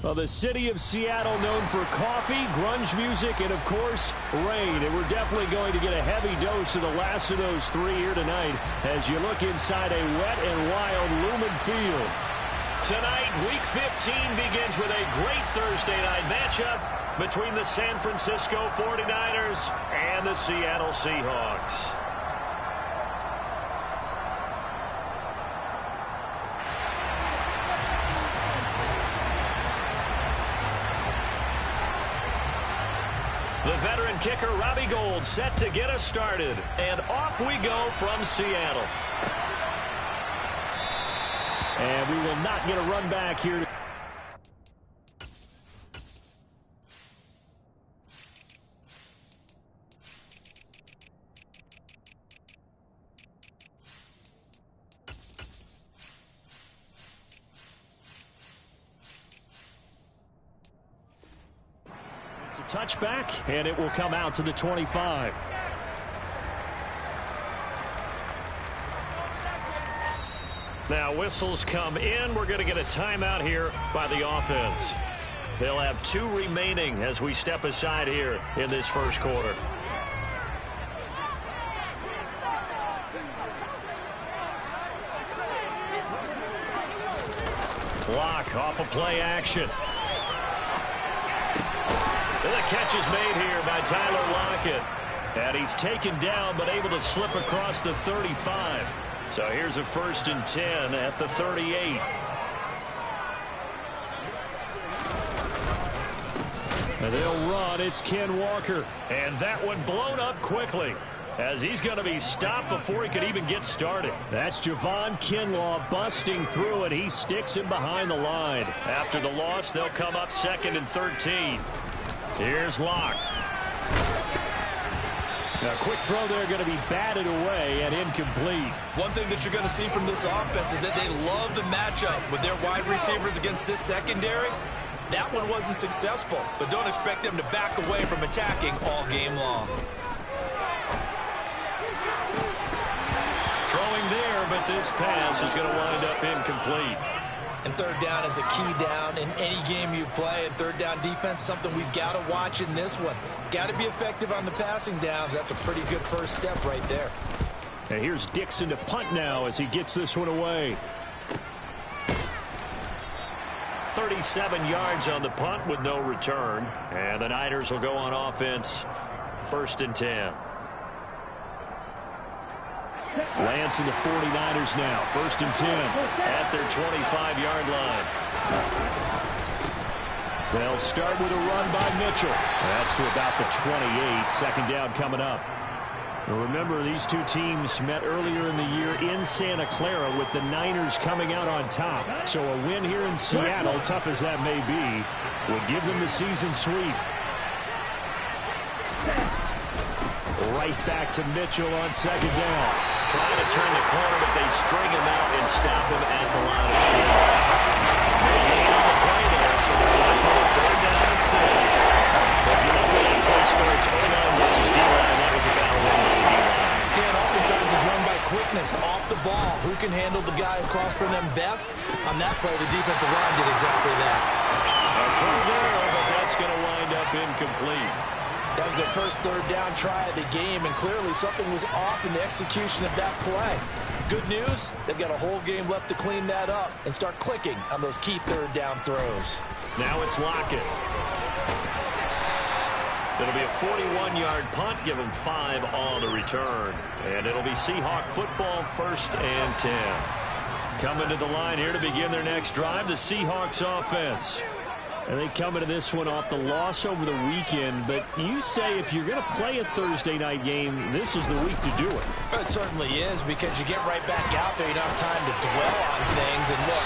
Well, the city of Seattle known for coffee, grunge music, and, of course, rain. And we're definitely going to get a heavy dose of the last of those three here tonight as you look inside a wet and wild Lumen Field. Tonight, Week 15 begins with a great Thursday night matchup between the San Francisco 49ers and the Seattle Seahawks. The veteran kicker, Robbie Gould, set to get us started. And off we go from Seattle. And we will not get a run back here. It's a touchback, and it will come out to the 25. Now whistles come in. We're going to get a timeout here by the offense. They'll have 2 remaining as we step aside here in this first quarter. Block off of play action. And the catch is made here by Tyler Lockett. And he's taken down but able to slip across the 35. So here's a 1st and 10 at the 38. And they'll run. It's Ken Walker. And that one blown up quickly as he's going to be stopped before he could even get started. That's Javon Kinlaw busting through, and he sticks him behind the line. After the loss, they'll come up 2nd and 13. Here's Locke. A quick throw there going to be batted away and incomplete. One thing that you're going to see from this offense is that they love the matchup with their wide receivers against this secondary. That one wasn't successful, but don't expect them to back away from attacking all game long. Throwing there, but this pass is going to wind up incomplete. And 3rd down is a key down in any game you play. And 3rd down defense, something we've got to watch in this one. Got to be effective on the passing downs. That's a pretty good first step right there. And here's Dixon to punt now as he gets this one away. 37 yards on the punt with no return. And the Niners will go on offense. 1st and 10. Lance and the 49ers now. 1st and 10. At their 25-yard line. They'll start with a run by Mitchell. That's to about the 28. 2nd down coming up. And remember, these two teams met earlier in the year in Santa Clara with the Niners coming out on top. So a win here in Seattle, tough as that may be, would give them the season sweep. Right back to Mitchell on 2nd down. Trying to turn the corner, but they string him out and stop him at the line of scrimmage. They on the play there, so they're going for a 3rd down and 6. If you look at that play starts O-line versus D-line, that was a battle won by the D-line. Yeah, and oftentimes it's run by quickness off the ball. Who can handle the guy across from them best? On that play, the defensive line did exactly that. A throw there, but that's going to wind up incomplete. That was their first 3rd down try of the game, and clearly something was off in the execution of that play. Good news, they've got a whole game left to clean that up and start clicking on those key 3rd down throws. Now it's Lockett. It'll be a 41-yard punt, give him 5 on the return. And it'll be Seahawk football, 1st and 10. Coming to the line here to begin their next drive, the Seahawks offense. And they come into this one off the loss over the weekend. But you say if you're going to play a Thursday night game, this is the week to do it. It certainly is, because you get right back out there. You don't have time to dwell on things. And look,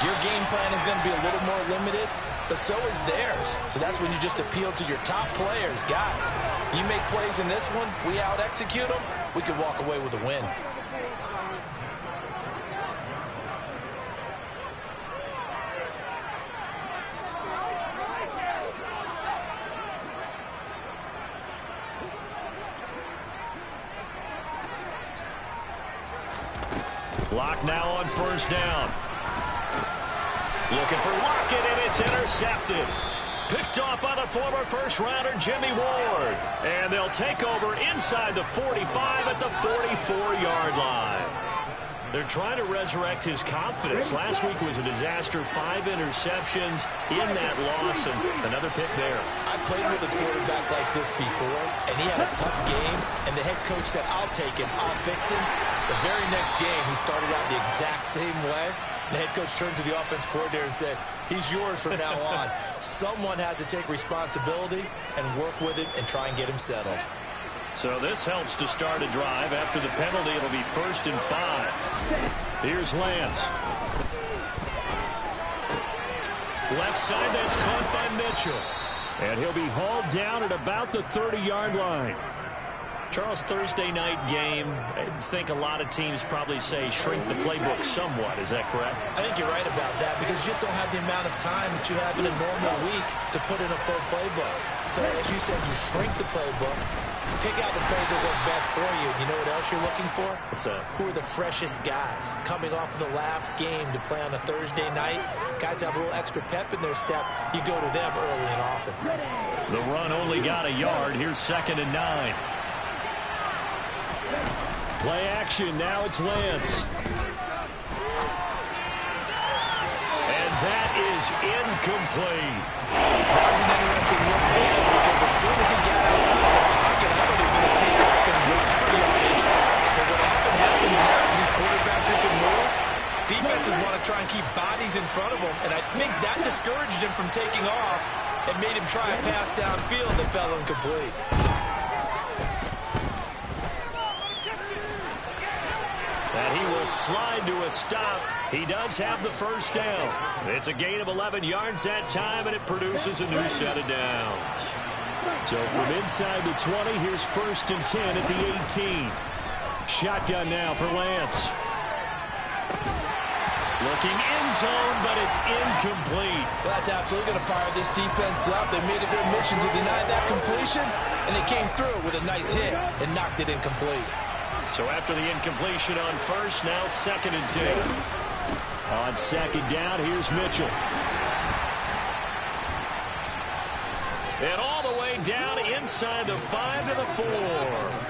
your game plan is going to be a little more limited, but so is theirs. So that's when you just appeal to your top players. Guys, you make plays in this one, we out-execute them, we could walk away with a win. Lock now on 1st down. Looking for Lockett, and it's intercepted. Picked off by the former first-rounder Jimmy Ward. And they'll take over inside the 45 at the 44-yard line. They're trying to resurrect his confidence. Last week was a disaster. 5 interceptions in that loss, and another pick there. I played with a quarterback like this before, and he had a tough game, and the head coach said, I'll take him, I'll fix him. The very next game, he started out the exact same way. The head coach turned to the offense coordinator and said, he's yours from now on. Someone has to take responsibility and work with him and try and get him settled. So this helps to start a drive. After the penalty, it'll be 1st and 5. Here's Lance. Left side, that's caught by Mitchell. And he'll be hauled down at about the 30-yard line. Charles, Thursday night game, I think a lot of teams probably say shrink the playbook somewhat. Is that correct? I think you're right about that because you just don't have the amount of time that you have in a normal week to put in a full playbook. So as you said, you shrink the playbook, pick out the plays that work best for you. You know what else you're looking for? What's that? Who are the freshest guys coming off of the last game to play on a Thursday night? Guys have a little extra pep in their step. You go to them early and often. The run only got a yard. Here's 2nd and 9. Play action. Now it's Lance. And that is incomplete. That was an interesting look there because as soon as he got outside the pocket, I thought he was going to take off and run for yardage. But what often happens now with these quarterbacks who can move, defenses want to try and keep bodies in front of them, and I think that discouraged him from taking off and made him try a pass downfield that fell incomplete. And he will slide to a stop. He does have the first down. It's a gain of 11 yards that time, and it produces a new set of downs. So from inside the 20, here's 1st and 10 at the 18. Shotgun now for Lance. Looking end zone, but it's incomplete. Well, that's absolutely going to fire this defense up. They made it their mission to deny that completion, and they came through with a nice hit and knocked it incomplete. So after the incompletion on first, now 2nd and 10. On 2nd down, here's Mitchell. And all the way down inside the 5 to the 4.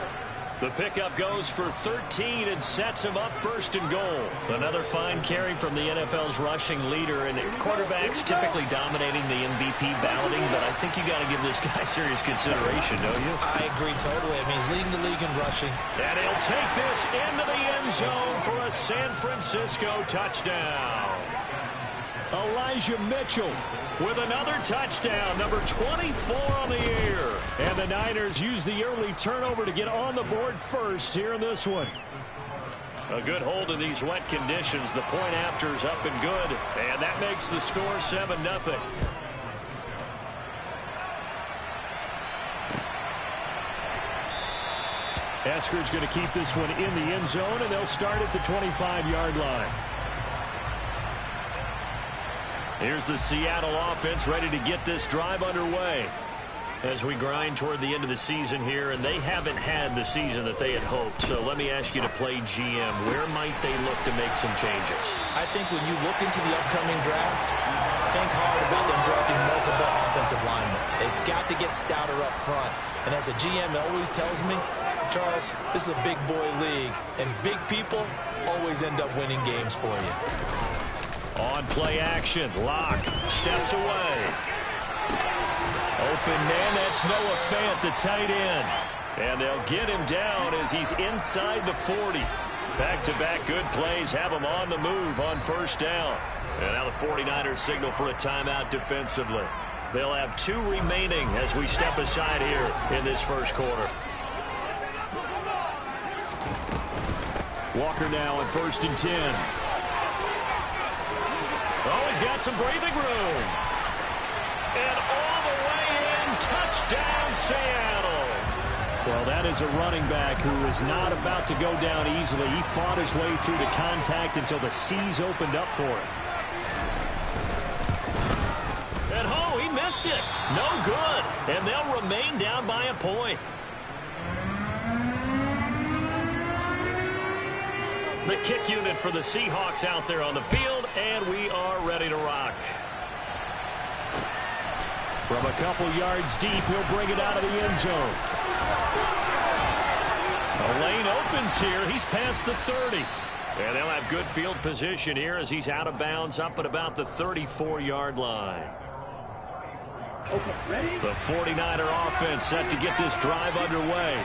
The pickup goes for 13 and sets him up 1st and goal. Another fine carry from the NFL's rushing leader, and quarterbacks typically dominating the MVP balloting, but I think you got to give this guy serious consideration, don't you? I agree totally. I mean, he's leading the league in rushing. And he'll take this into the end zone for a San Francisco touchdown. Elijah Mitchell with another touchdown, number 24 on the year. And the Niners use the early turnover to get on the board first here in this one. A good hold in these wet conditions. The point after is up and good. And that makes the score 7-0. Esker's going to keep this one in the end zone, and they'll start at the 25-yard line. Here's the Seattle offense ready to get this drive underway as we grind toward the end of the season here, and they haven't had the season that they had hoped. So let me ask you to play GM. Where might they look to make some changes? I think when you look into the upcoming draft, think hard about them drafting multiple offensive linemen. They've got to get stouter up front. And as a GM always tells me, Charles, this is a big boy league, and big people always end up winning games for you. On play action, Locke steps away. Open man, that's Noah Fant, the tight end. And they'll get him down as he's inside the 40. Back-to-back good plays have him on the move on 1st down. And now the 49ers signal for a timeout defensively. They'll have 2 remaining as we step aside here in this 1st quarter. Walker now on 1st and 10. Oh, he's got some breathing room. And all the way in, touchdown Seattle. Well, that is a running back who is not about to go down easily. He fought his way through the contact until the seas opened up for him. And oh, he missed it. No good. And they'll remain down by a point. The kick unit for the Seahawks out there on the field, and we are ready to rock. From a couple yards deep, he'll bring it out of the end zone. The lane opens here. He's past the 30. And they'll have good field position here as he's out of bounds up at about the 34-yard line. The 49er offense set to get this drive underway.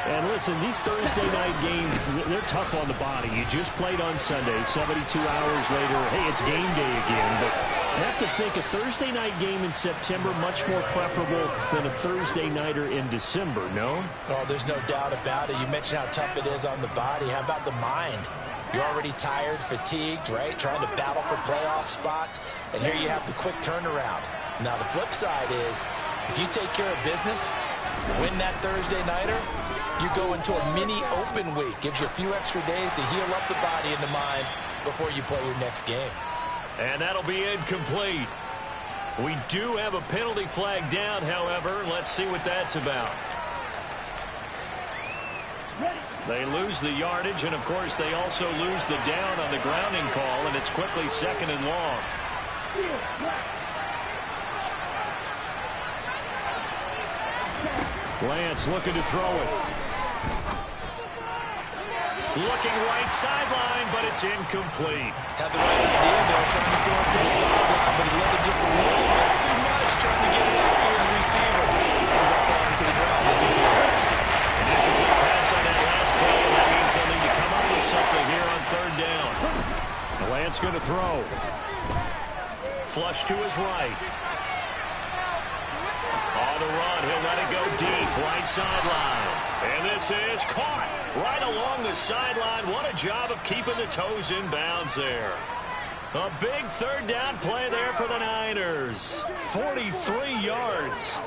And listen, these Thursday night games, they're tough on the body. You just played on Sunday, 72 hours later. Hey, it's game day again. But I have to think a Thursday night game in September much more preferable than a Thursday nighter in December, no? Oh, there's no doubt about it. You mentioned how tough it is on the body. How about the mind? You're already tired, fatigued, right? Trying to battle for playoff spots. And here you have the quick turnaround. Now, the flip side is, if you take care of business, win that Thursday nighter, you go into a mini open week. Gives you a few extra days to heal up the body and the mind before you play your next game. And that'll be incomplete. We do have a penalty flag down, however. Let's see what that's about. They lose the yardage, and, of course, they also lose the down on the grounding call, and it's quickly 2nd and long. Lance looking to throw it. Looking right sideline, but it's incomplete. Had the right idea there, trying to throw it to the sideline, but he let it just a little bit too much, trying to get it out to his receiver. Ends up falling to the ground. Incomplete. An incomplete pass on that last play, and that means they'll need to come up with something here on 3rd down. Lance going to throw. Flush to his right. On the run, he'll let it go deep, right sideline. And this is caught right along the sideline. What a job of keeping the toes in bounds there. A big 3rd down play there for the Niners. 43 yards.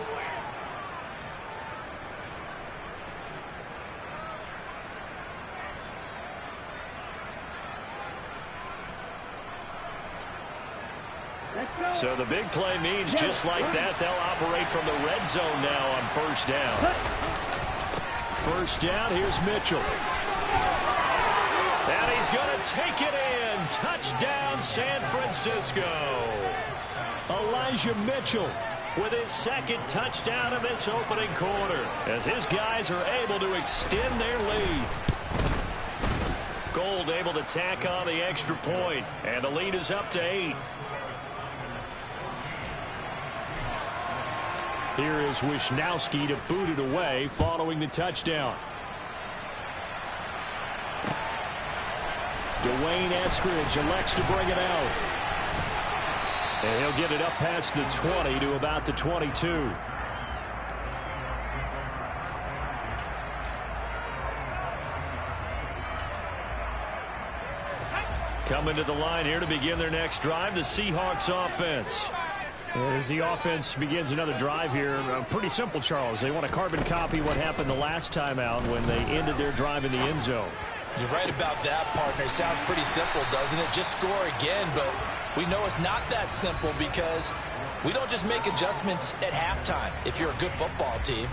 So the big play means just like that, they'll operate from the red zone now on 1st down. 1st down, here's Mitchell. And he's going to take it in. Touchdown, San Francisco. Elijah Mitchell with his 2nd touchdown of this opening quarter as his guys are able to extend their lead. Gold able to tack on the extra point, and the lead is up to 8. Here is Wisnowski to boot it away following the touchdown. Dwayne Eskridge elects to bring it out. And he'll get it up past the 20 to about the 22. Coming to the line here to begin their next drive, the Seahawks offense. As the offense begins another drive here, pretty simple, Charles. They want to carbon copy what happened the last time out when they ended their drive in the end zone. You're right about that, partner. It sounds pretty simple, doesn't it? Just score again, but we know it's not that simple because we don't just make adjustments at halftime if you're a good football team.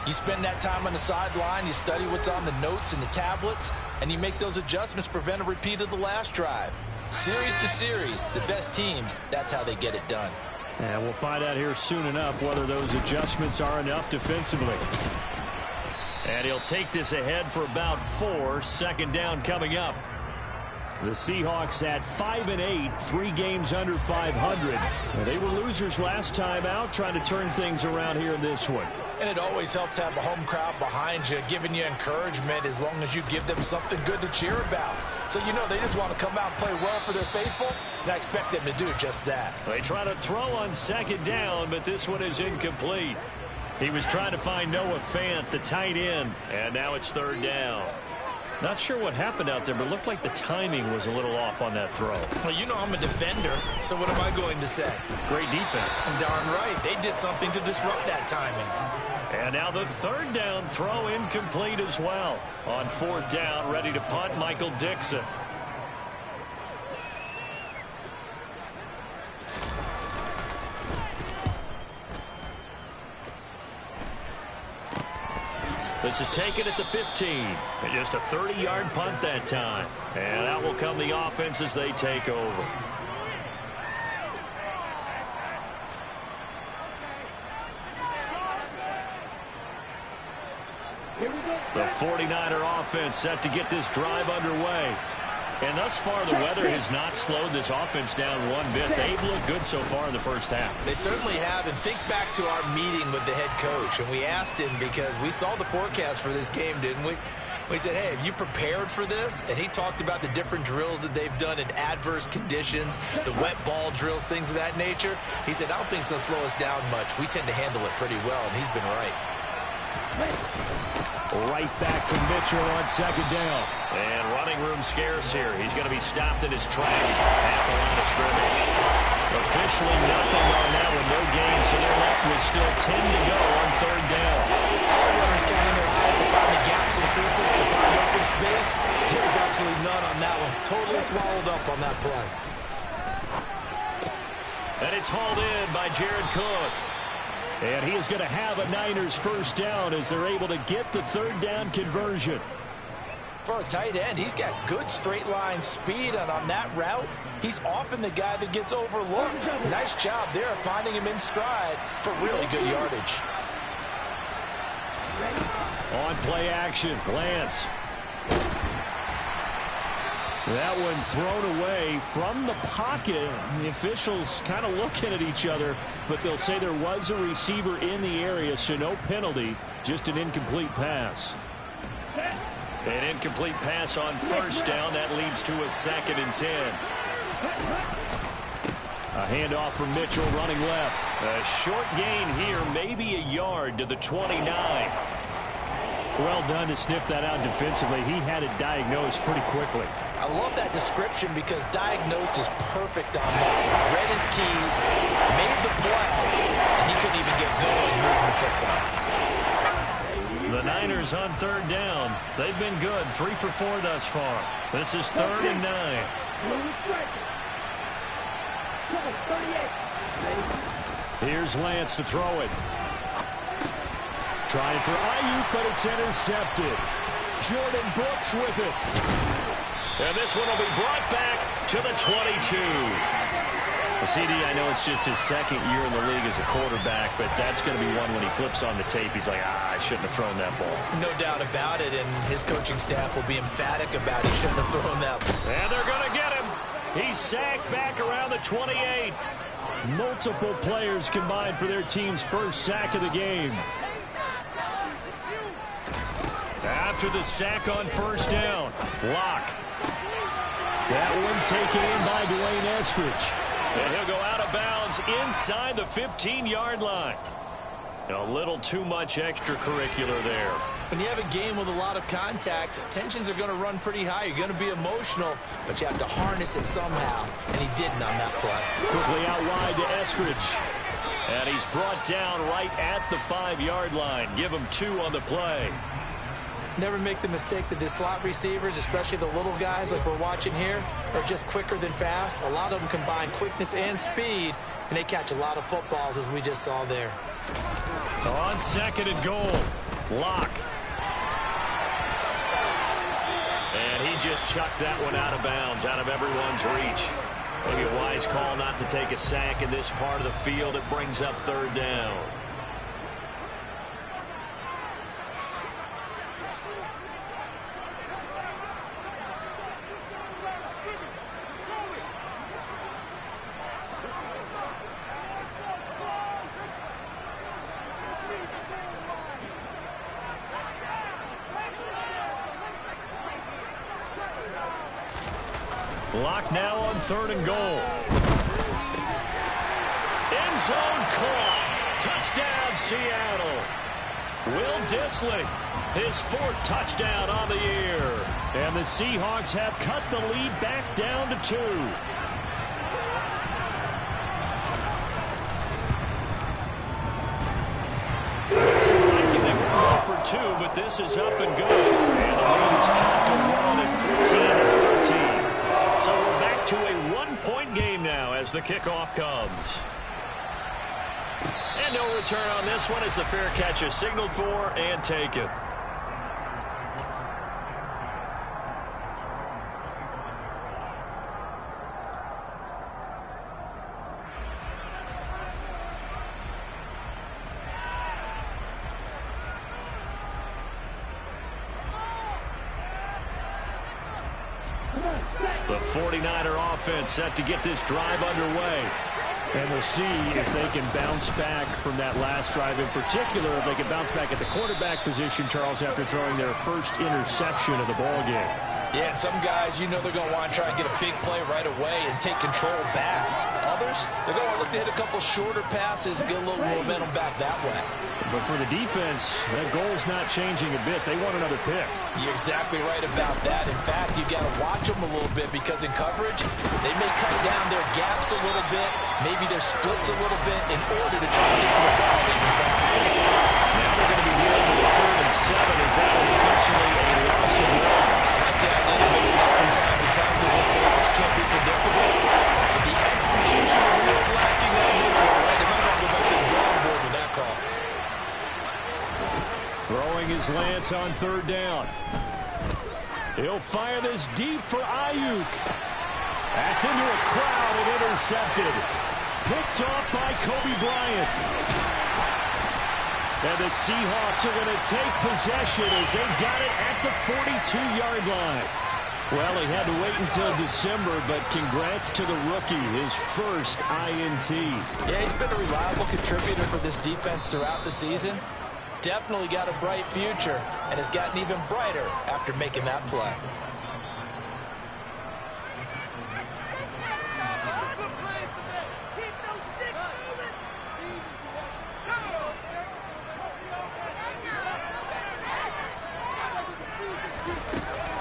You spend that time on the sideline, you study what's on the notes and the tablets, and you make those adjustments to prevent a repeat of the last drive. Series to series, the best teams, that's how they get it done. And we'll find out here soon enough whether those adjustments are enough defensively. And he'll take this ahead for about 4. 2nd down coming up. The Seahawks at 5-8, 3 games under 500. And they were losers last time out, trying to turn things around here in this one. And it always helps to have a home crowd behind you, giving you encouragement as long as you give them something good to cheer about. So you know they just want to come out and play well for their faithful, and I expect them to do just that. They try to throw on 2nd down, but this one is incomplete. He was trying to find Noah Fant, the tight end, and now it's 3rd down. Not sure what happened out there, but it looked like the timing was a little off on that throw. Well, you know I'm a defender, so what am I going to say? Great defense. Darn right. They did something to disrupt that timing. And now the 3rd down throw incomplete as well. On 4th down, ready to punt, Michael Dixon. This is taken at the 15. And just a 30-yard punt that time. And out will come the offense as they take over. The 49er offense set to get this drive underway. And thus far, the weather has not slowed this offense down one bit. They've looked good so far in the first half. They certainly have. And think back to our meeting with the head coach. And we asked him because we saw the forecast for this game, didn't we? We said, hey, have you prepared for this? And he talked about the different drills that they've done in adverse conditions, the wet ball drills, things of that nature. He said, I don't think it's going to slow us down much. We tend to handle it pretty well, and he's been right. Right back to Mitchell on second down. And running room scarce here. He's going to be stopped in his tracks at the line of scrimmage. Officially nothing on that one, no gain, so they're left with still 10 to go on third down. All runners counting their eyes to find the gaps and creases, to find open space. There's absolutely none on that one. Totally swallowed up on that play. And it's hauled in by Jared Cook. And he is going to have a Niners first down as they're able to get the third down conversion. For a tight end, he's got good straight line speed, and on that route, he's often the guy that gets overlooked. Nice job there of finding him in stride for really good yardage. On play action, Lance. That one thrown away from the pocket. The officials kind of looking at each other, but they'll say there was a receiver in the area, so no penalty, just an incomplete pass. An incomplete pass on first down. That leads to a 2nd and 10. A handoff from Mitchell running left. A short gain here, maybe a yard to the 29. Well done to sniff that out defensively. He had it diagnosed pretty quickly. I love that description because diagnosed is perfect on that one. Read his keys, made the play, and he couldn't even get going moving the football. The Niners on third down. They've been good, 3 for 4 thus far. This is 3rd and 9. Here's Lance to throw it. Trying for Ayuk, but it's intercepted. Jordan Brooks with it. And this one will be brought back to the 22. CD, I know it's just his 2nd year in the league as a quarterback, but that's going to be one when he flips on the tape, he's like, I shouldn't have thrown that ball. No doubt about it, and his coaching staff will be emphatic about he shouldn't have thrown that ball. And they're going to get him. He's sacked back around the 28. Multiple players combined for their team's first sack of the game. After the sack on first down, Locke. That one taken in by Dwayne Eskridge. And he'll go out of bounds inside the 15-yard line. A little too much extracurricular there. When you have a game with a lot of contact, tensions are going to run pretty high. You're going to be emotional, but you have to harness it somehow, and he didn't on that play. Quickly out wide to Eskridge. And he's brought down right at the 5-yard line. Give him 2 on the play. Never make the mistake that the slot receivers, especially the little guys like we're watching here, are just quicker than fast. A lot of them combine quickness and speed, and they catch a lot of footballs, as we just saw there. On 2nd and goal, Locke. And he just chucked that one out of bounds, out of everyone's reach. Maybe a wise call not to take a sack in this part of the field. It brings up 3rd down. Locke now on 3rd and goal. End zone caught. Touchdown, Seattle. Will Dissly, his 4th touchdown on the year. And the Seahawks have cut the lead back down to 2. Surprising they won't go for 2, but this is up and good. And the lead is cut to 1 at 14 and 13. So we're back to a 1-point game now as the kickoff comes. And no return on this one as the fair catch is signaled for and taken. The 49er offense set to get this drive underway. And we'll see if they can bounce back from that last drive. In particular, if they can bounce back at the quarterback position, Charles, after throwing their first interception of the ballgame. Yeah, and some guys, you know they're going to want to try and get a big play right away and take control back. Others, they're going to look to hit a couple shorter passes, get a little momentum back that way. But for the defense, that goal's not changing a bit. They want another pick. You're exactly right about that. In fact, you've got to watch them a little bit because in coverage, they may cut down their gaps a little bit, maybe their splits a little bit in order to try and get to the ball even faster. Now they're going to be dealing with a 3rd and 7. Is that officially a loss of 1? Let him mix it up from time to time because this message can't be predictable. But the execution is a little lacking on this one, right? They might have to go back to the drawing board with that call. Throwing his lance on 3rd down. He'll fire this deep for Ayuk. That's into a crowd and intercepted. Picked off by Kobe Bryant. And the Seahawks are going to take possession as they got it at the 42-yard line. Well, he had to wait until December, but congrats to the rookie, his first INT. Yeah, he's been a reliable contributor for this defense throughout the season. Definitely got a bright future and has gotten even brighter after making that play.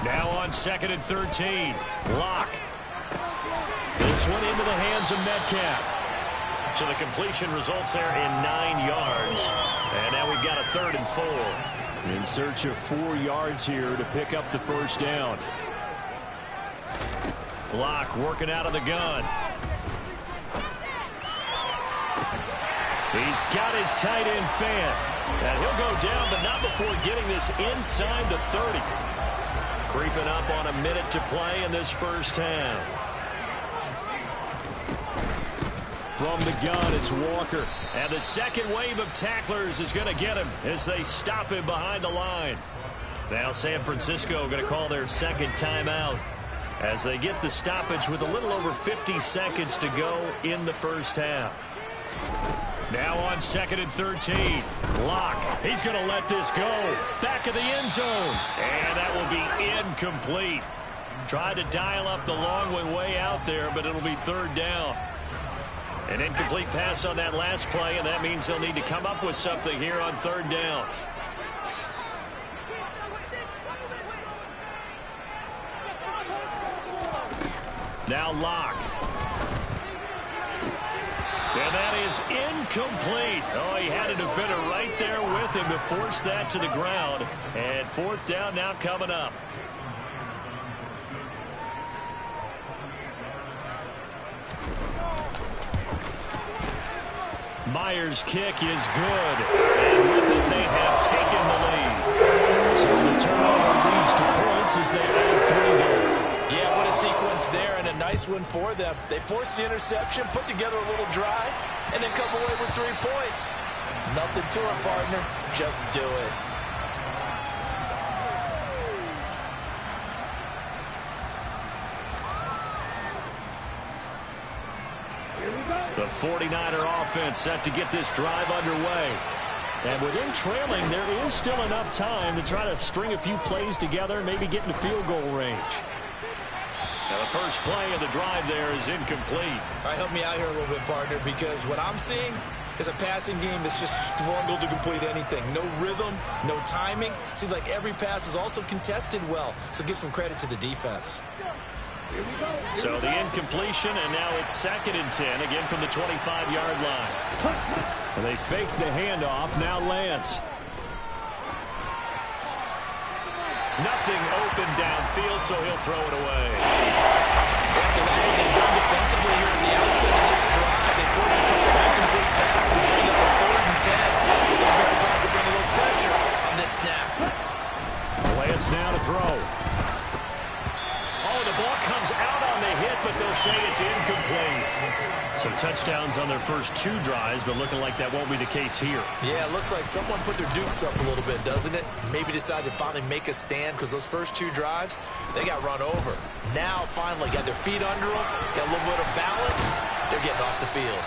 Now on 2nd and 13. Lock. This one into the hands of Metcalf. So the completion results there in 9 yards. And now we've got a 3rd and 4. In search of 4 yards here to pick up the first down. Lock working out of the gun. He's got his tight end fan. And he'll go down, but not before getting this inside the 30. Creeping up on a minute to play in this first half. From the gun, it's Walker. And the second wave of tacklers is going to get him as they stop him behind the line. Now San Francisco going to call their second timeout as they get the stoppage with a little over 50 seconds to go in the first half. Now on 2nd and 13. Lock. He's going to let this go. Back of the end zone. And that will be incomplete. Tried to dial up the long one way out there, but it'll be 3rd down. An incomplete pass on that last play, and that means they'll need to come up with something here on 3rd down. Now Lock. And that is incomplete. Oh, he had a defender right there with him to force that to the ground. And 4th down now coming up. Myers' kick is good. And with it, they have taken the lead. So the turnover leads to points as they add 3 goals. Yeah, what a sequence there, and a nice one for them. They forced the interception, put together a little drive, and then come away with 3 points. Nothing to it, partner. Just do it. The 49er offense set to get this drive underway. And with him trailing, there is still enough time to try to string a few plays together and maybe get into field goal range. Now the first play of the drive there is incomplete. All right, help me out here a little bit, partner, because what I'm seeing is a passing game that's just struggled to complete anything. No rhythm, no timing. Seems like every pass is also contested well, so give some credit to the defense. So the incompletion, and now it's 2nd and 10, again from the 25-yard line. And they fake the handoff, now Lance. Nothing open downfield, so he'll throw it away. After that, what they've done defensively here at the outset of this drive, they forced a couple of incomplete passes, bring up a 3rd and 10. Don't be surprised to bring a little pressure on this snap. Lance now to throw. Oh, the ball comes out on the hit, but they'll say it's incomplete. So touchdowns on their first 2 drives, but looking like that won't be the case here. Yeah, it looks like someone put their dukes up a little bit, doesn't it? Maybe decided to finally make a stand because those first 2 drives, they got run over. Now, finally, got their feet under them, got a little bit of balance. They're getting off the field.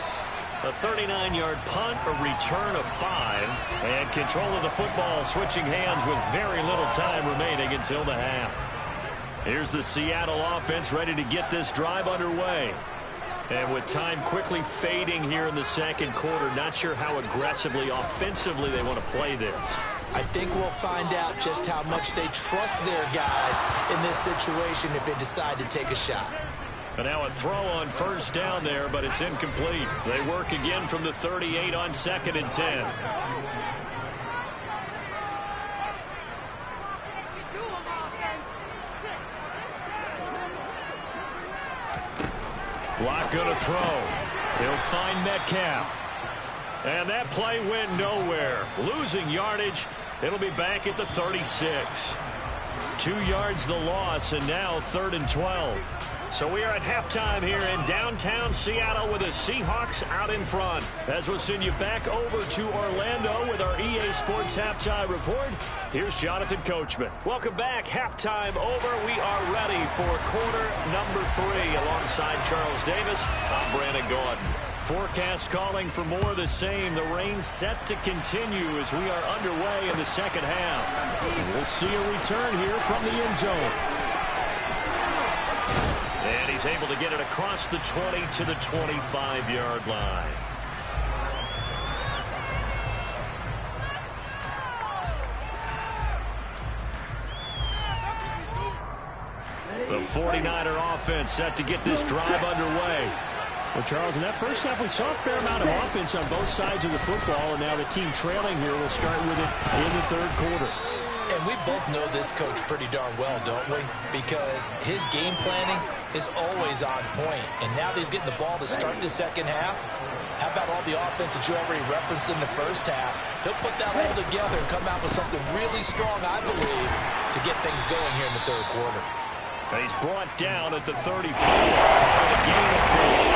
A 39-yard punt, a return of 5, and control of the football switching hands with very little time remaining until the half. Here's the Seattle offense ready to get this drive underway. And with time quickly fading here in the second quarter, not sure how aggressively, offensively they want to play this. I think we'll find out just how much they trust their guys in this situation if they decide to take a shot. And now a throw on first down there, but it's incomplete. They work again from the 38 on 2nd and 10. Lock going to throw. He'll find Metcalf. And that play went nowhere. Losing yardage. It'll be back at the 36. 2 yards the loss, and now 3rd and 12. So we are at halftime here in downtown Seattle with the Seahawks out in front. As we'll send you back over to Orlando with our EA Sports Halftime Report, here's Jonathan Coachman. Welcome back. Halftime over. We are ready for quarter number 3. Alongside Charles Davis, I'm Brandon Gordon. Forecast calling for more of the same. The rain set to continue as we are underway in the second half. We'll see a return here from the end zone. And he's able to get it across the 20 to the 25-yard line. The 49er offense set to get this drive underway. Well, Charles, in that first half, we saw a fair amount of offense on both sides of the football, and now the team trailing here will start with it in the third quarter. And we both know this coach pretty darn well, don't we? Because his game planning is always on point. And now that he's getting the ball to start the second half, how about all the offense that you already referenced in the first half? He'll put that all together and come out with something really strong, I believe, to get things going here in the third quarter. And he's brought down at the 34. The gain of 4.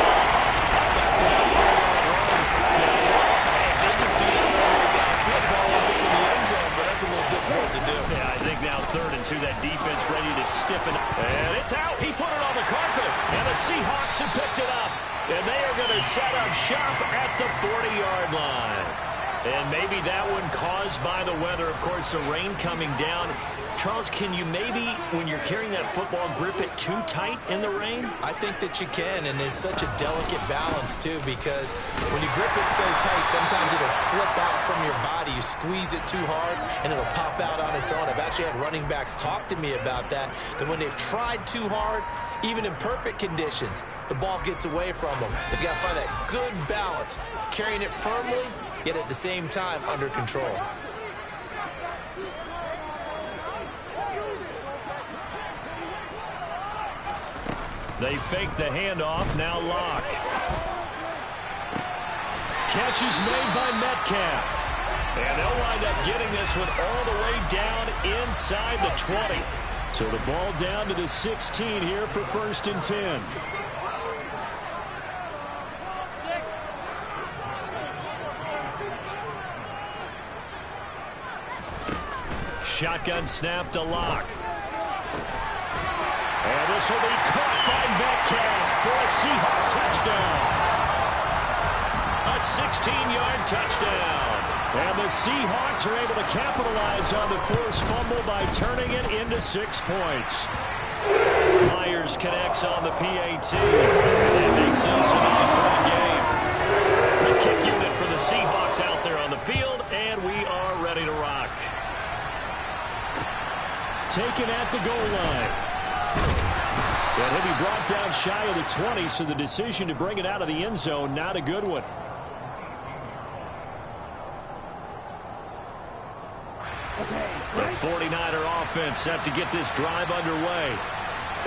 Back-to-back 4-yard runs. Hey, they just do that all the way down. Field ball ends up in the end zone, but that's a little difficult to do. Yeah, I think now 3rd and 2, that defense ready to stiffen. And it's out. He put it on the carpet. And the Seahawks have picked it up. And they are going to set up shop at the 40-yard line. And maybe that one caused by the weather. Of course, the rain coming down. Charles, can you maybe, when you're carrying that football, grip it too tight in the rain? I think that you can, and it's such a delicate balance, too, because when you grip it so tight, sometimes it'll slip out from your body. You squeeze it too hard, and it'll pop out on its own. I've actually had running backs talk to me about that when they've tried too hard, even in perfect conditions, the ball gets away from them. They've got to find that good balance, carrying it firmly, yet at the same time under control. They fake the handoff, now Lock. Catch is made by Metcalf. And they'll wind up getting this one all the way down inside the 20. So the ball down to the 16 here for 1st and 10. Shotgun snap to Lock. And this will be caught by Metcalf for a Seahawk touchdown. A 16-yard touchdown. And the Seahawks are able to capitalize on the forced fumble by turning it into 6 points. Myers connects on the PAT. And that makes this an 8-point game. The kick unit for the Seahawks out there on the field, and we are ready to rock. Taken at the goal line. And he'll be brought down shy of the 20, so the decision to bring it out of the end zone, not a good one. The 49er offense set to get this drive underway.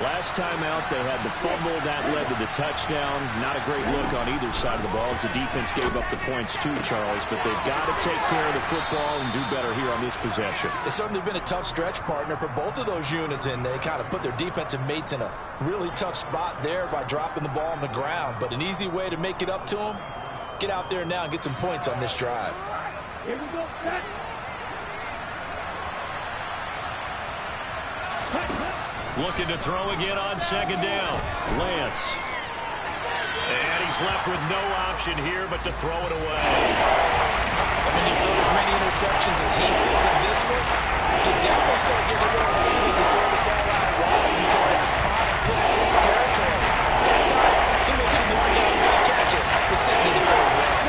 Last time out, they had the fumble. That led to the touchdown. Not a great look on either side of the ball as the defense gave up the points too, Charles. But they've got to take care of the football and do better here on this possession. It's certainly been a tough stretch, partner, for both of those units, and they kind of put their defensive mates in a really tough spot there by dropping the ball on the ground. But an easy way to make it up to them, get out there now and get some points on this drive. Here we go, set. Looking to throw again on second down. Lance. And he's left with no option here but to throw it away. And when you throw as many interceptions as he has in this one, you definitely start getting a little hesitant to throw the ball out wide because that's prime pick-six territory. That time, he made sure the guy was going to catch it. We're sitting in the third round.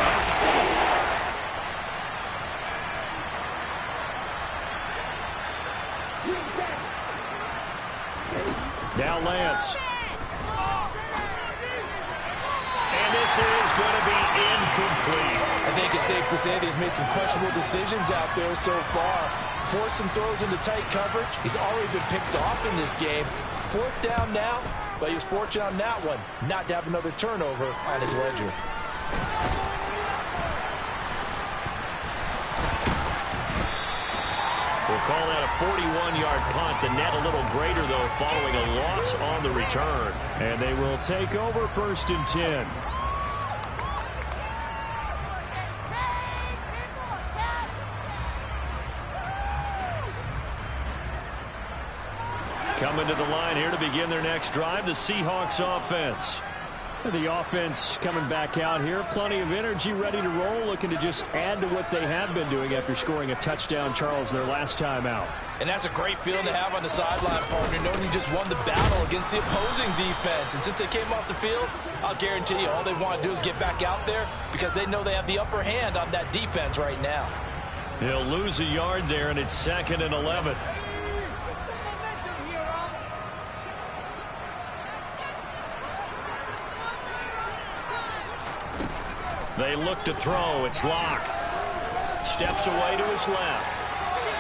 Now Lance. And this is going to be incomplete. I think it's safe to say that he's made some questionable decisions out there so far. Forced some throws into tight coverage. He's already been picked off in this game. Fourth down now, but he was fortunate on that one not to have another turnover on his ledger. We'll call that a 41-yard punt. The net a little greater, though, following a loss on the return. And they will take over 1st and 10. Coming to the line here to begin their next drive, the Seahawks offense. The offense coming back out here. Plenty of energy, ready to roll, looking to just add to what they have been doing after scoring a touchdown, Charles, their last time out. And that's a great feeling to have on the sideline, partner, knowing you just won the battle against the opposing defense. And since they came off the field, I'll guarantee you all they want to do is get back out there because they know they have the upper hand on that defense right now. He'll lose a yard there, and it's 2nd and 11. They look to throw. It's Locke. Steps away to his left.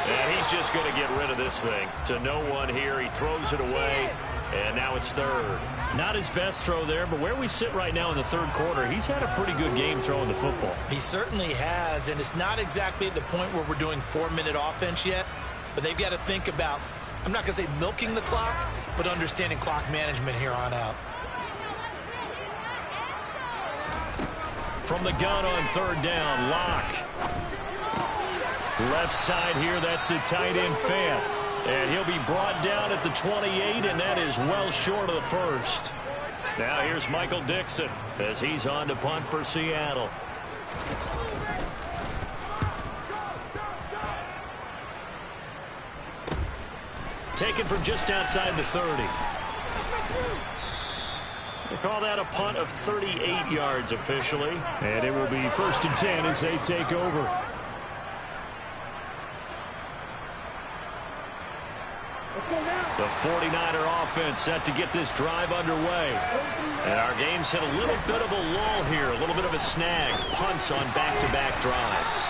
And he's just going to get rid of this thing. To no one here. He throws it away. And now it's 3rd. Not his best throw there, but where we sit right now in the 3rd quarter, he's had a pretty good game throwing the football. He certainly has, and it's not exactly at the point where we're doing 4-minute offense yet, but they've got to think about, I'm not going to say milking the clock, but understanding clock management here on out. From the gun on 3rd down, Locke. Left side here, that's the tight end Fant. And he'll be brought down at the 28, and that is well short of the 1st. Now here's Michael Dixon as he's on to punt for Seattle. Taken from just outside the 30. We'll call that a punt of 38 yards officially. And it will be 1st and 10 as they take over. The 49er offense set to get this drive underway. And our game's hit a little bit of a lull here, a little bit of a snag. Punts on back-to-back drives.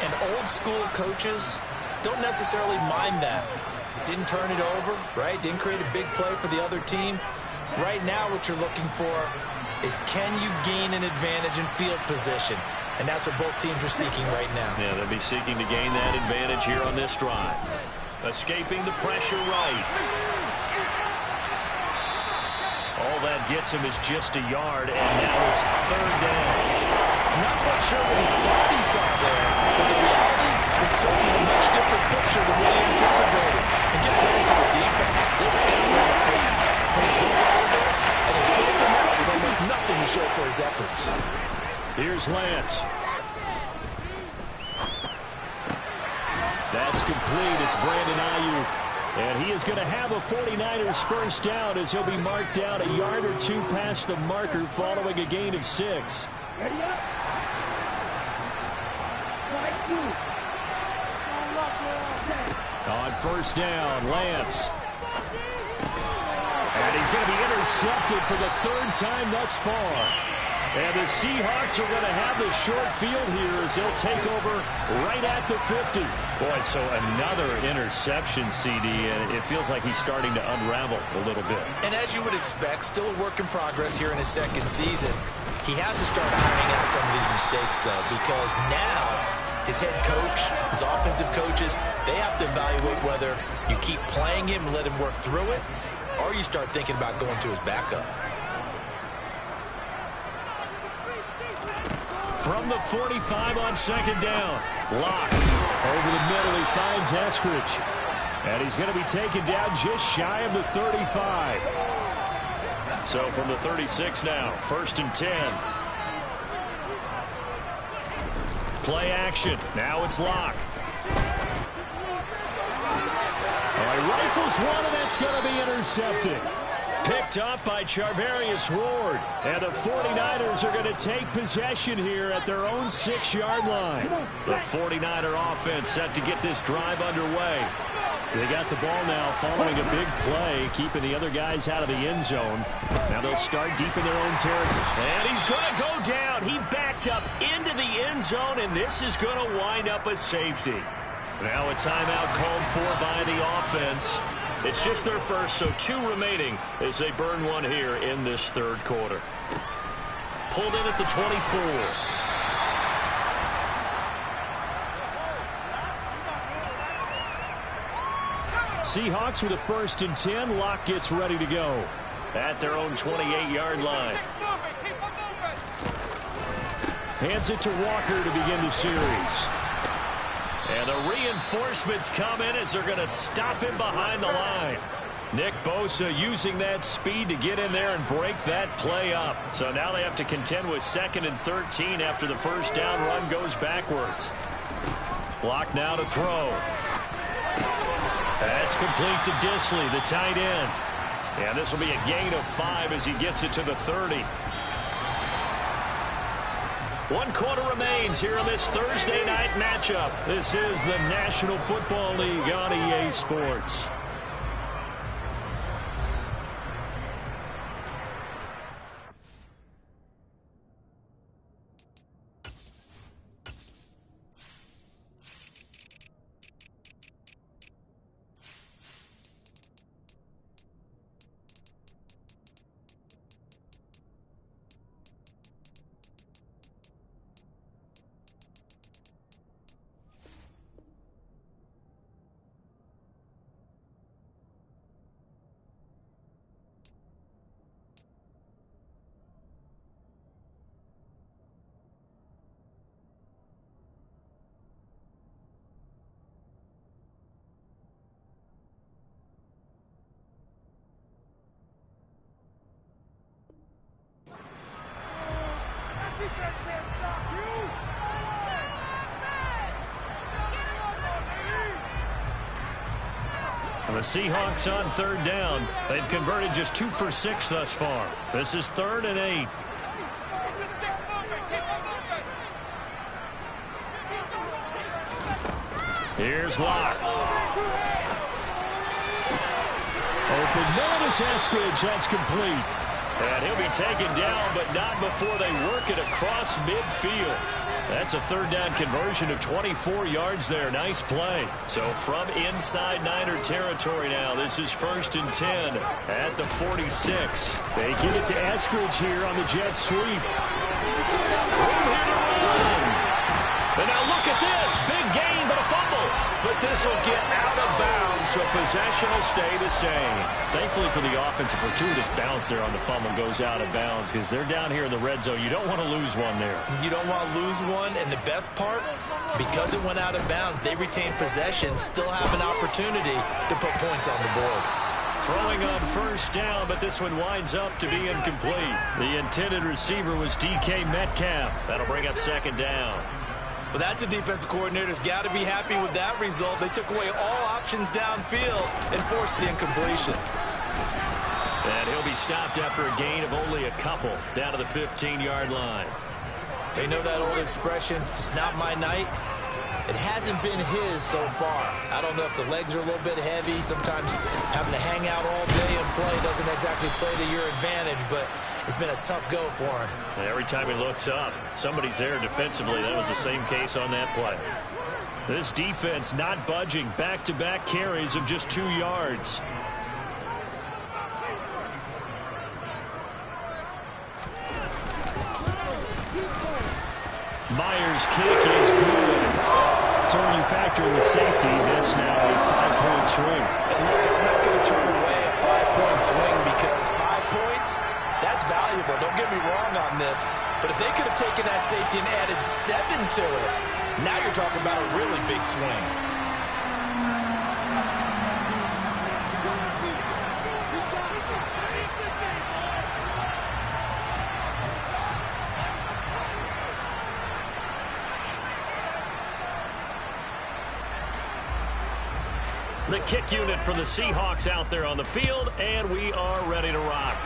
And old school coaches don't necessarily mind that. Didn't turn it over, right? Didn't create a big play for the other team. Right now what you're looking for is can you gain an advantage in field position? And that's what both teams are seeking right now. Yeah, they'll be seeking to gain that advantage here on this drive. Escaping the pressure right. All that gets him is just a yard, and now it's 3rd down. I'm not quite sure what he thought he saw there, but the reality is certainly a much different picture than what he anticipated. And get credit to the defense. They were down on the foot. When he broke out there, and he pulls him out with almost nothing to show for his efforts. Here's Lance. That's complete. It's Brandon Ayuk. And he is going to have a 49ers first down as he'll be marked down a yard or two past the marker following a gain of 6. Ready up. On 1st down, Lance. And he's going to be intercepted for the 3rd time thus far. And the Seahawks are going to have the short field here as they'll take over right at the 50. Boy, so another interception, CD, and it feels like he's starting to unravel a little bit. And as you would expect, still a work in progress here in his second season. He has to start ironing out some of these mistakes, though, because now his head coach, his offensive coaches, they have to evaluate whether you keep playing him and let him work through it, or you start thinking about going to his backup. From the 45 on second down. Locke over the middle. He finds Eskridge. And he's going to be taken down just shy of the 35. So from the 36 now, 1st and 10. Play action. Now it's Locke. All right, rifles one, and that's going to be intercepted. Picked up by Charvarius Ward. And the 49ers are going to take possession here at their own 6-yard line. The 49er offense set to get this drive underway. They got the ball now following a big play, keeping the other guys out of the end zone. Now they'll start deep in their own territory. And he's going to go down. He backed up into the end zone, and this is going to wind up a safety. Now a timeout called for by the offense. It's just their first, so 2 remaining as they burn one here in this third quarter. Pulled in at the 24. Seahawks with a 1st and 10. Locke gets ready to go. At their own 28-yard line. Hands it to Walker to begin the series. And the reinforcements come in as they're going to stop him behind the line. Nick Bosa using that speed to get in there and break that play up. So now they have to contend with 2nd and 13 after the first down run goes backwards. Block now to throw. That's complete to Disley, the tight end. And this will be a gain of 5 as he gets it to the 30. 1 quarter remains here in this Thursday night matchup. This is the National Football League on EA Sports. The Seahawks on 3rd down. They've converted just 2 for 6 thus far. This is 3rd and 8. Here's Locke. Open man is Eskridge. That's complete. And he'll be taken down, but not before they work it across midfield. That's a 3rd down conversion of 24 yards there. Nice play. So from inside Niner territory now, this is 1st and 10 at the 46. They give it to Eskridge here on the jet sweep. Room here to run. And now look at this. Big gain, but a fumble. But this will get out of bounds, so possession will stay the same. Thankfully for the offense, a fortuitous bounce there on the fumble goes out of bounds because they're down here in the red zone. You don't want to lose one there. You don't want to lose one, and the best part, because it went out of bounds, they retain possession, still have an opportunity to put points on the board. Throwing on 1st down, but this one winds up to be incomplete. The intended receiver was DK Metcalf. That'll bring up 2nd down. Well, that's a defensive coordinator's got to be happy with that result. They took away all options downfield and forced the incompletion. And he'll be stopped after a gain of only a couple down to the 15-yard line. They know that old expression, it's not my night. It hasn't been his so far. I don't know if the legs are a little bit heavy. Sometimes having to hang out all day and play doesn't exactly play to your advantage, but it's been a tough go for him. Every time he looks up, somebody's there defensively. That was the same case on that play. This defense not budging. Back-to-back carries of just 2 yards. Myers' kick is good. So when you factor in the safety, this now a 5-point swing. And look, I'm not going to turn away a 5-point swing because 5 points, that's valuable. Don't get me wrong on this. But if they could have taken that safety and added 7 to it, now you're talking about a really big swing. The kick unit for the Seahawks out there on the field, and we are ready to rock.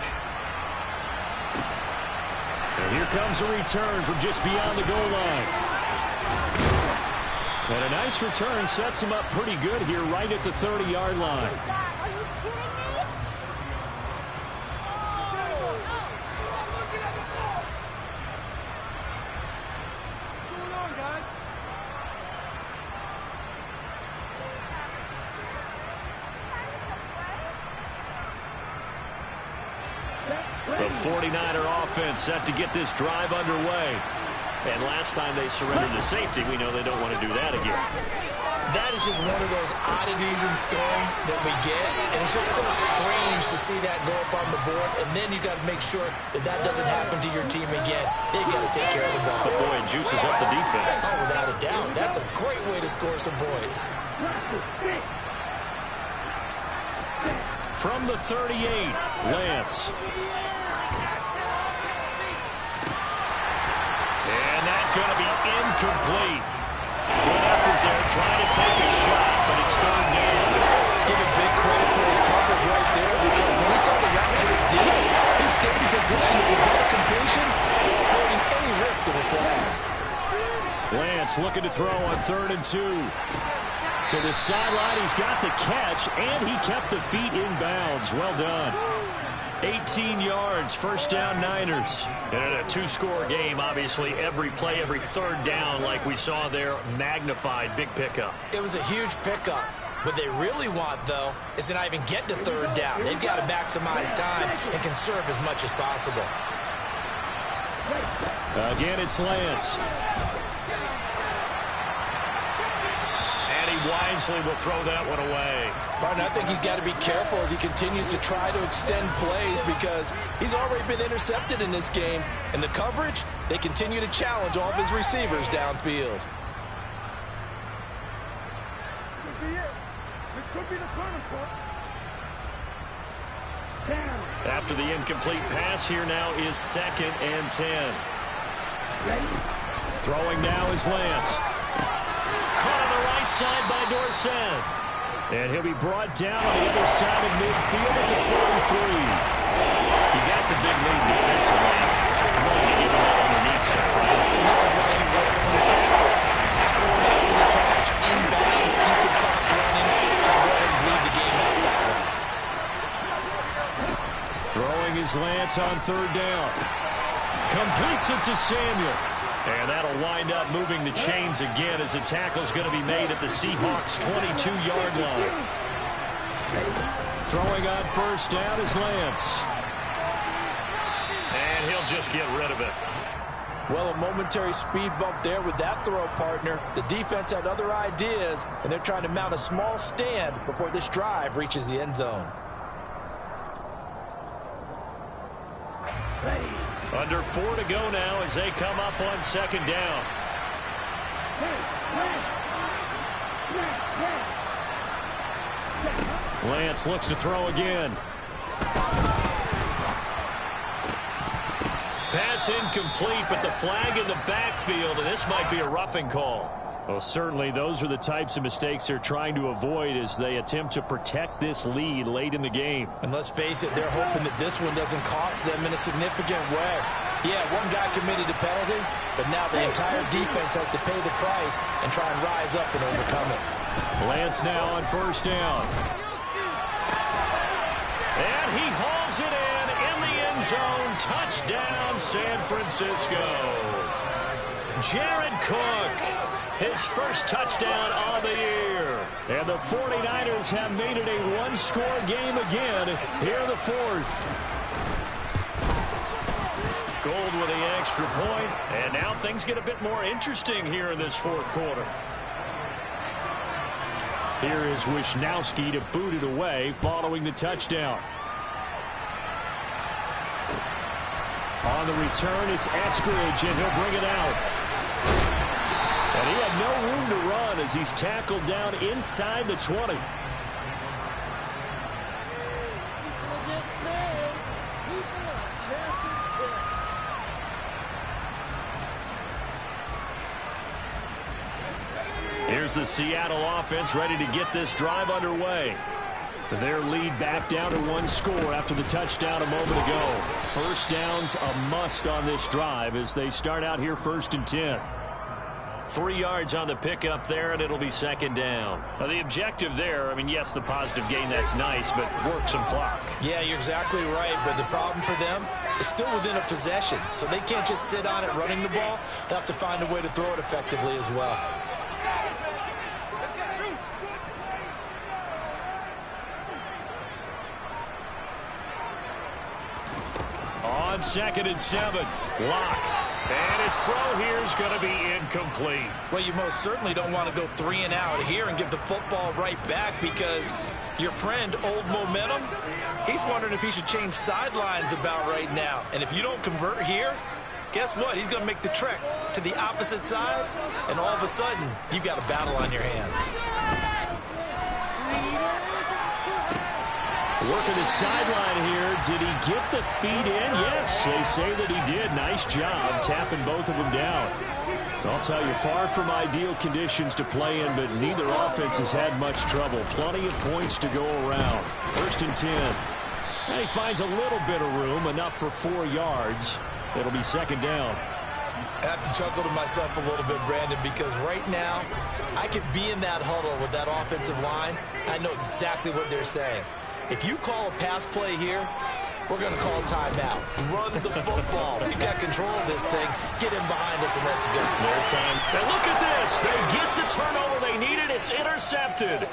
And here comes a return from just beyond the goal line. And a nice return sets him up pretty good here right at the 30-yard line. Are you kidding me? What's going on, guys? The 49er offense set to get this drive underway. And last time they surrendered to safety, we know they don't want to do that again. That is just one of those oddities in scoring that we get, and it's just so strange to see that go up on the board, and then you got to make sure that that doesn't happen to your team again. They've got to take care of the ball. But boy, it juices up the defense. Oh, without a doubt. That's a great way to score some points. From the 38, Lance. And that's going to be incomplete. Good effort there, trying to take a shot, but it's third down. Give a big credit for his coverage right there, because when he saw the route break deep, he stayed in position to prevent a completion, avoiding any risk of a flag. Lance looking to throw on 3rd and 2. To the sideline, he's got the catch, and he kept the feet in bounds. Well done. 18 yards, first down Niners. And in a 2-score game, obviously, every play, every third down, like we saw there, magnified, big pickup. It was a huge pickup. What they really want, though, is to not even get to 3rd down. They've got to maximize time and conserve as much as possible. Again, it's Lance. Wisely will throw that one away. Martin, I think he's got to be careful as he continues to try to extend plays because he's already been intercepted in this game. And the coverage, they continue to challenge all of his receivers downfield. This could be the turning point. After the incomplete pass, here now is 2nd and 10. Throwing now is Lance. Caught on the right side by Dorsett. And he'll be brought down on the other side of midfield at the 43. You got the big lead defensively. Willing to give him that underneath stuff, right? And this is why you work on your tackle. Tackle him after the catch. Inbounds, keep the clock running. Just go ahead and bleed the game out that way. Throwing is Lance on 3rd down. Completes it to Samuel. And that'll wind up moving the chains again as the tackle's going to be made at the Seahawks' 22-yard line. Throwing on 1st down is Lance. And he'll just get rid of it. Well, a momentary speed bump there with that throw, partner. The defense had other ideas, and they're trying to mount a small stand before this drive reaches the end zone. Under 4 to go now as they come up on 2nd down. Lance looks to throw again. Pass incomplete, but the flag in the backfield, and this might be a roughing call. Well, certainly those are the types of mistakes they're trying to avoid as they attempt to protect this lead late in the game. And let's face it, they're hoping that this one doesn't cost them in a significant way. Yeah, one guy committed a penalty, but now the entire defense has to pay the price and try and rise up and overcome it. Lance now on 1st down. And he hauls it in in the end zone. Touchdown, San Francisco. Jared Cook, his first touchdown on the year. And the 49ers have made it a one-score game again here in the fourth. Gold with the extra point, and now things get a bit more interesting here in this fourth quarter. Here is Wisnowski to boot it away following the touchdown. On the return, it's Eskridge, and he'll bring it out. And he had no room to run as he's tackled down inside the 20. Here's the Seattle offense ready to get this drive underway. Their lead back down to one score after the touchdown a moment ago. First down's a must on this drive as they start out here 1st and 10. 3 yards on the pickup there, and it'll be second down. Now, the objective there, I mean, yes, the positive gain, that's nice, but work some clock. Yeah, you're exactly right, but the problem for them is still within a possession, so they can't just sit on it running the ball. They'll have to find a way to throw it effectively as well. On 2nd and 7, Lock. And his throw here is going to be incomplete. Well, you most certainly don't want to go 3 and out here and give the football right back because your friend, Old Momentum, he's wondering if he should change sidelines about right now. And if you don't convert here, guess what? He's going to make the trek to the opposite side, and all of a sudden, you've got a battle on your hands. Working the sideline here. Did he get the feet in? Yes, they say that he did. Nice job tapping both of them down. I'll tell you, far from ideal conditions to play in, but neither offense has had much trouble. Plenty of points to go around. 1st and 10. And he finds a little bit of room, enough for 4 yards. It'll be second down. I have to chuckle to myself a little bit, Brandon, because right now I could be in that huddle with that offensive line. I know exactly what they're saying. If you call a pass play here, we're going to call timeout. Run the football. We've got control of this thing. Get in behind us, and let's go. Their time. And look at this. They get the turnover they needed. It's intercepted.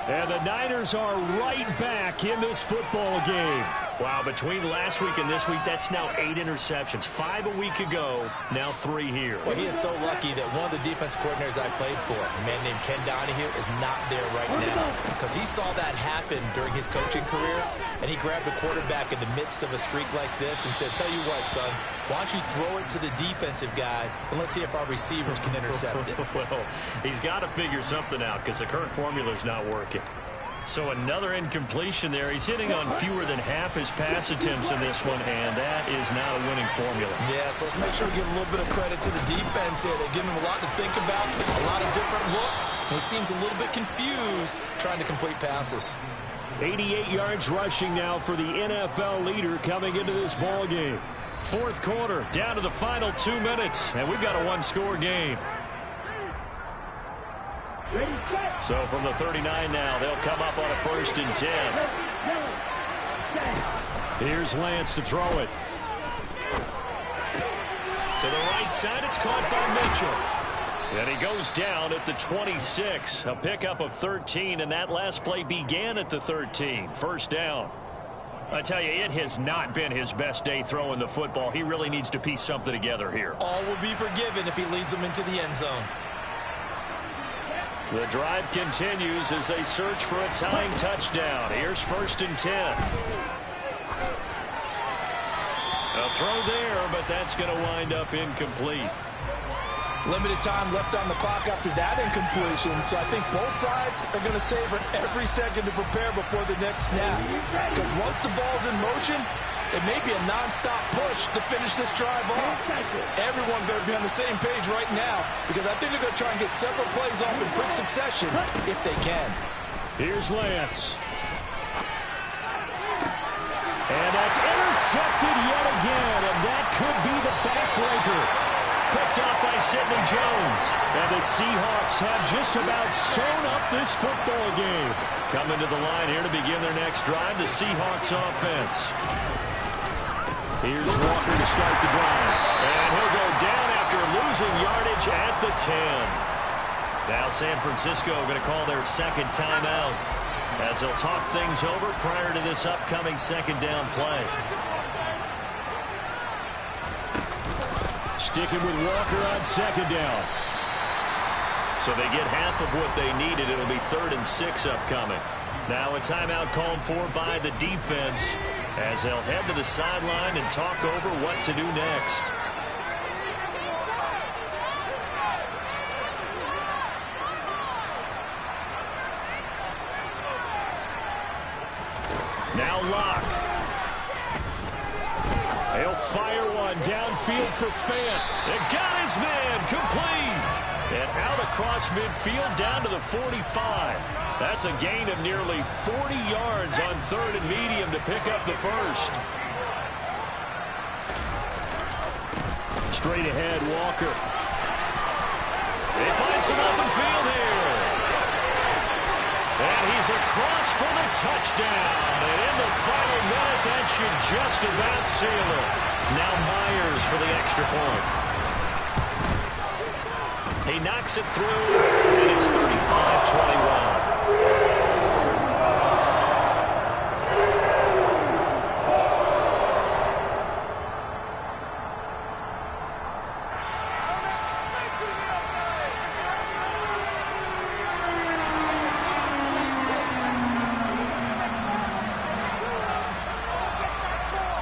And the Niners are right back in this football game. Wow, between last week and this week, that's now 8 interceptions. 5 a week ago, now 3 here. Well, he is so lucky that one of the defense coordinators I played for, a man named Ken Donahue, is not there right now. Because he saw that happen during his coaching career, and he grabbed the quarterback in the midst of a streak like this and said, tell you what, son, why don't you throw it to the defensive guys, and let's see if our receivers can intercept it. Well, he's got to figure something out because the current formula is not working. So another incompletion there. He's hitting on fewer than half his pass attempts in this one, and that is not a winning formula. Yeah, so let's make sure we give a little bit of credit to the defense here. They're giving him a lot to think about, a lot of different looks, and he seems a little bit confused trying to complete passes. 88 yards rushing now for the NFL leader coming into this ball game. Fourth quarter, down to the final 2 minutes, and we've got a one-score game. So from the 39 now, they'll come up on a 1st and 10. Here's Lance to throw it. To the right side, it's caught by Mitchell. And he goes down at the 26. A pickup of 13, and that last play began at the 13. First down. I tell you, it has not been his best day throwing the football. He really needs to piece something together here. All will be forgiven if he leads them into the end zone. The drive continues as they search for a tying touchdown. Here's 1st and 10. A throw there, but that's going to wind up incomplete. Limited time left on the clock after that incompletion, so I think both sides are going to savor every second to prepare before the next snap. Because once the ball's in motion, it may be a non-stop push to finish this drive off. Everyone better be on the same page right now because I think they're going to try and get several plays off in quick succession if they can. Here's Lance. And that's intercepted yet again, and that could be the backbreaker. Picked off by Sidney Jones. And the Seahawks have just about sewn up this football game. Coming to the line here to begin their next drive, the Seahawks offense. Here's Walker to start the drive. And he'll go down after losing yardage at the 10. Now San Francisco going to call their second timeout as they'll talk things over prior to this upcoming second down play. Sticking with Walker on second down. So they get half of what they needed. It'll be 3rd and 6 upcoming. Now a timeout called for by the defense as they'll head to the sideline and talk over what to do next. Now Locke. He'll fire one downfield for Fant. It got his man complete. And out across midfield down to the 45. That's a gain of nearly 40 yards on 3rd and medium to pick up the first. Straight ahead, Walker. They find some open field here. And he's across for the touchdown. And in the final minute, that should just about seal it. Now Myers for the extra point. He knocks it through, and it's 35-21.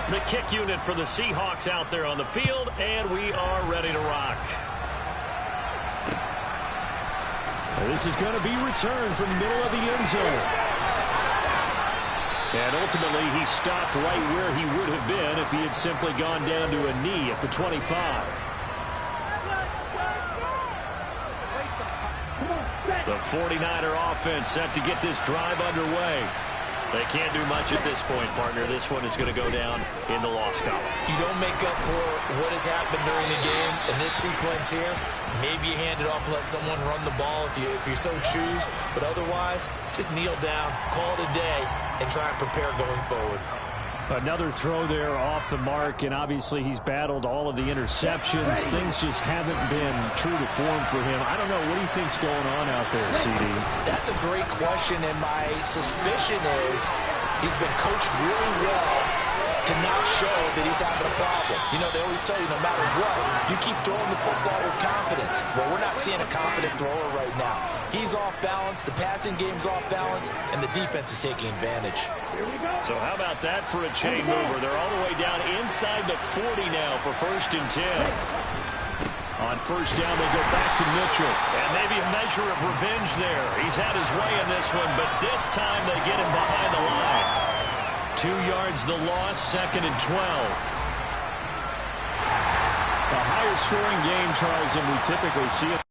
The kick unit for the Seahawks out there on the field, and we are ready to rock. This is going to be returned from the middle of the end zone. And ultimately, he stopped right where he would have been if he had simply gone down to a knee at the 25. The 49er offense set to get this drive underway. They can't do much at this point, partner. This one is going to go down in the loss column. You don't make up for what has happened during the game in this sequence here. Maybe you hand it off and let someone run the ball if you so choose. But otherwise, just kneel down, call it a day, and try and prepare going forward. Another throw there off the mark, and obviously he's battled all of the interceptions. Things just haven't been true to form for him. I don't know. What do you think's going on out there, CD? That's a great question, and my suspicion is he's been coached really well to not show that he's having a problem. You know, they always tell you no matter what, you keep throwing the football with confidence. Well, we're not seeing a confident thrower right now. He's off balance, the passing game's off balance, and the defense is taking advantage. So how about that for a chain mover? They're all the way down inside the 40 now for 1st and 10. On 1st down, they go back to Mitchell. And maybe a measure of revenge there. He's had his way in this one, but this time they get him behind the line. 2 yards the loss, 2nd and 12. A higher scoring game, Charles, than we typically see it.